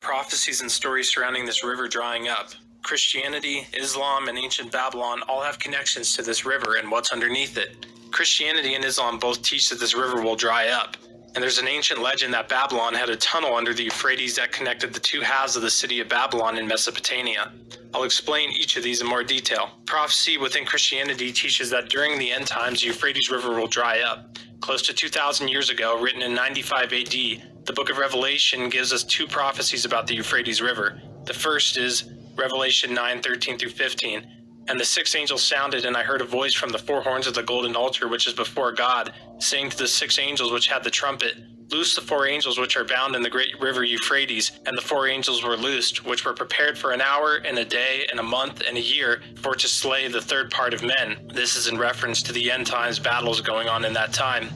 prophecies and stories surrounding this river drying up. Christianity, Islam, and ancient Babylon all have connections to this river and what's underneath it. Christianity and Islam both teach that this river will dry up, and there's an ancient legend that Babylon had a tunnel under the Euphrates that connected the two halves of the city of Babylon in Mesopotamia. I'll explain each of these in more detail. Prophecy within Christianity teaches that during the end times, the Euphrates River will dry up. Close to 2,000 years ago, written in 95 AD, the book of Revelation gives us two prophecies about the Euphrates River. The first is Revelation 9:13 through 15. And the sixth angel sounded, and I heard a voice from the four horns of the golden altar which is before God, saying to the six angels which had the trumpet, Loose the four angels which are bound in the great river Euphrates. And the four angels were loosed, which were prepared for an hour, and a day, and a month, and a year, for to slay the third part of men. This is in reference to the end times battles going on in that time.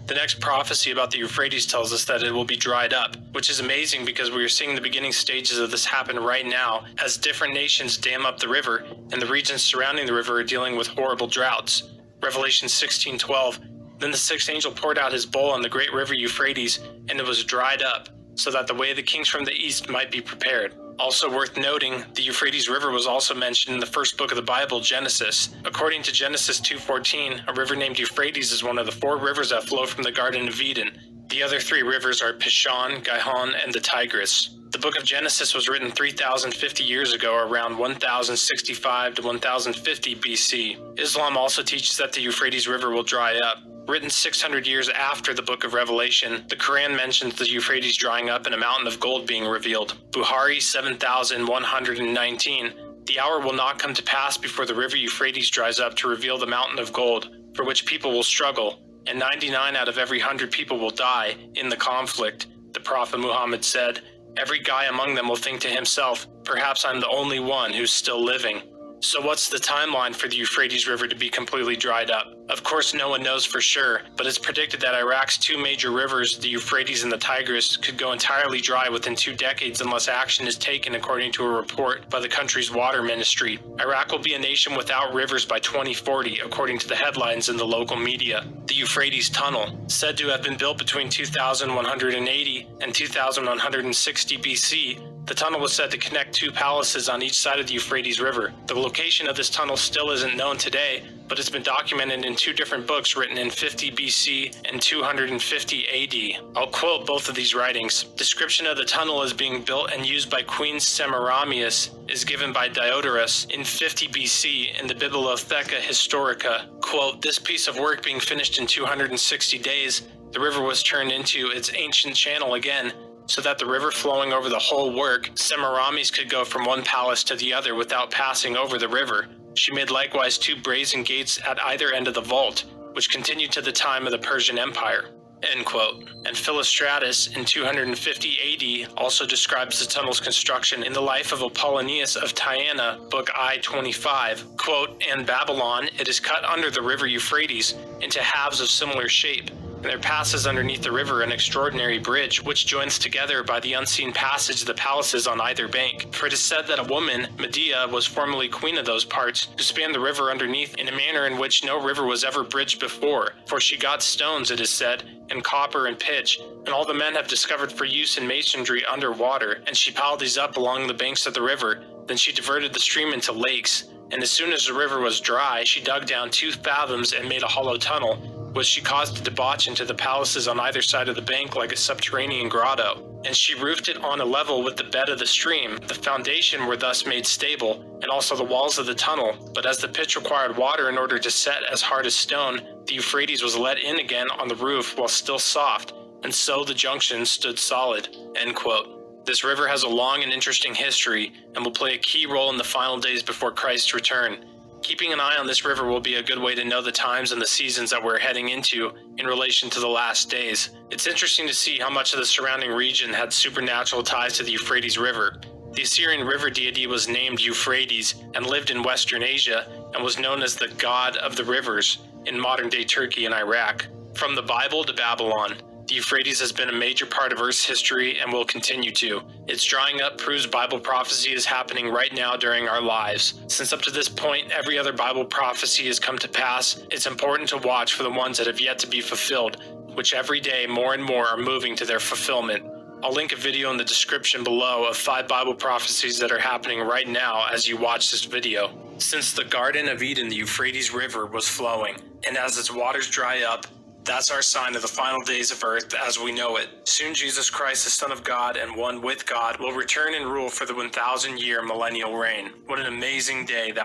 The next prophecy about the Euphrates tells us that it will be dried up, which is amazing because we are seeing the beginning stages of this happen right now as different nations dam up the river, and the regions surrounding the river are dealing with horrible droughts. Revelation 16:12. Then the sixth angel poured out his bowl on the great river Euphrates, and it was dried up, so that the way of the kings from the east might be prepared. Also worth noting, the Euphrates River was also mentioned in the first book of the Bible, Genesis. According to Genesis 2:14, a river named Euphrates is one of the four rivers that flow from the Garden of Eden. The other three rivers are Pishon, Gihon, and the Tigris. The book of Genesis was written 3,050 years ago, around 1065 to 1050 BC. Islam also teaches that the Euphrates River will dry up. Written 600 years after the book of Revelation, the Quran mentions the Euphrates drying up and a mountain of gold being revealed. Bukhari 7119. The hour will not come to pass before the river Euphrates dries up to reveal the mountain of gold, for which people will struggle, and 99 out of every 100 people will die in the conflict. The Prophet Muhammad said, Every guy among them will think to himself, perhaps I'm the only one who's still living. So what's the timeline for the Euphrates River to be completely dried up? Of course, no one knows for sure, but it's predicted that Iraq's two major rivers, the Euphrates and the Tigris, could go entirely dry within 2 decades unless action is taken, according to a report by the country's water ministry. Iraq will be a nation without rivers by 2040, according to the headlines in the local media. The Euphrates Tunnel, said to have been built between 2180 and 2160 BC, the tunnel was said to connect two palaces on each side of the Euphrates River. The location of this tunnel still isn't known today, but it's been documented in two different books written in 50 BC and 250 AD. I'll quote both of these writings. Description of the tunnel as being built and used by Queen Semiramis is given by Diodorus in 50 BC in the Bibliotheca Historica. Quote, This piece of work being finished in 260 days, the river was turned into its ancient channel again, so that the river flowing over the whole work, Semiramis could go from one palace to the other without passing over the river. She made likewise 2 brazen gates at either end of the vault, which continued to the time of the Persian Empire. End quote. And Philostratus in 250 AD also describes the tunnel's construction in the life of Apollonius of Tyana, book I-25. Quote, In Babylon, it is cut under the river Euphrates into halves of similar shape, and there passes underneath the river an extraordinary bridge, which joins together by the unseen passage the palaces on either bank. For it is said that a woman, Medea, was formerly queen of those parts, who spanned the river underneath in a manner in which no river was ever bridged before. For she got stones, it is said, and copper and pitch, and all the men have discovered for use in masonry underwater, and she piled these up along the banks of the river. Then she diverted the stream into lakes, and as soon as the river was dry, she dug down 2 fathoms and made a hollow tunnel, which she caused to debauch into the palaces on either side of the bank like a subterranean grotto. And she roofed it on a level with the bed of the stream. The foundation were thus made stable, and also the walls of the tunnel. But as the pitch required water in order to set as hard as stone, the Euphrates was let in again on the roof while still soft, and so the junction stood solid. End quote. This river has a long and interesting history, and will play a key role in the final days before Christ's return. Keeping an eye on this river will be a good way to know the times and the seasons that we're heading into in relation to the last days. It's interesting to see how much of the surrounding region had supernatural ties to the Euphrates River. The Assyrian river deity was named Euphrates and lived in Western Asia and was known as the god of the rivers in modern-day Turkey and Iraq. From the Bible to Babylon, the Euphrates has been a major part of Earth's history and will continue to. Its drying up proves Bible prophecy is happening right now during our lives. Since up to this point, every other Bible prophecy has come to pass, it's important to watch for the ones that have yet to be fulfilled, which every day more and more are moving to their fulfillment. I'll link a video in the description below of 5 Bible prophecies that are happening right now as you watch this video. Since the Garden of Eden, the Euphrates River was flowing, and as its waters dry up, that's our sign of the final days of earth as we know it. Soon Jesus Christ, the Son of God and one with God, will return and rule for the 1,000-year millennial reign. What an amazing day that